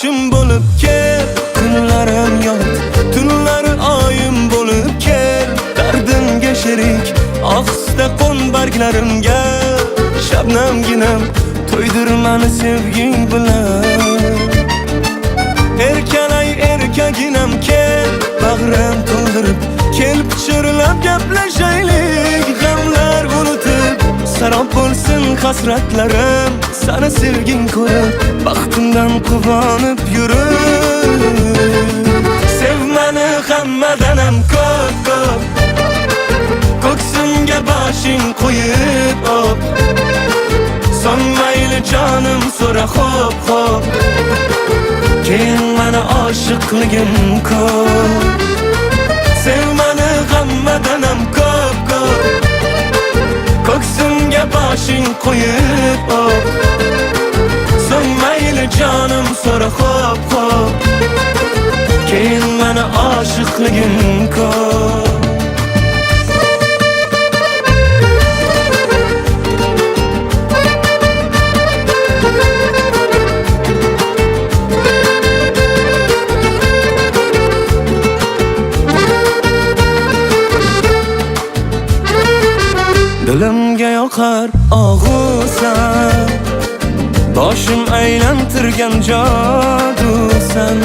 boshim bo'lib kel, kunlarim yot, tunlari oyim bo'lib kel. Dardimga sherik, ohista qo'n barglarimga. Shabnamginam, to'ydir mani sevging bilan. Erkalay erkaginam kel, bag'rim to'ldirib, kel pichirlab gaplashaylik. G'amlar unutib, sarob bo'lsin hasratlarim. Seni sevging ko'rib, baxtimdan quvonib yurib. Sev meni hammadanam ko'p, ko'ksimga boshing qo'yib op. Son mayli jonim so'ra xo'p, keyin meni oshiqligim ko'p. Sev meni hammadanam ko'p, ko'ksimga boshing qo'yib op. Son mayli jonim so'ra xo'p, keyin meni oshiqligim ko'p. Dilimga yoqar og'usan, boshim aylantirgan jodusan.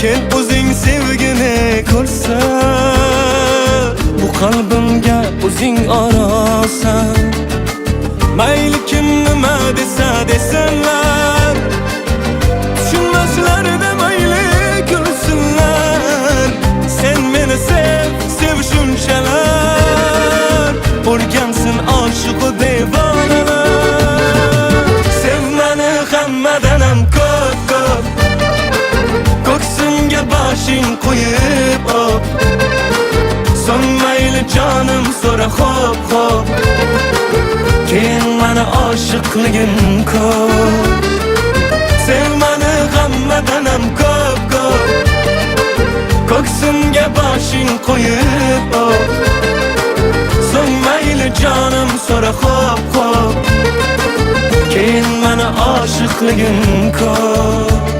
Kel o'zing sevgini ko'rsan, bu qalbimga o'zing orosan. Mayli kim nima desa desinlar, tushunmaslarda mayli kulsinlar. Sen meni sev, sev shunchalar, o'rgansin oshiqu devonalar. Sev meni hammadanam ko'p, ko'ksimga boshing qo'yib op. Son mayli jonim so'ra xo'p, keyin meni oshiqligim ko'p. Sev meni hammadanam ko'p, ko'ksimga boshing qo'yib op. Son mayli jonim so'ra xo'p, keyin meni oshiqligim ko'p.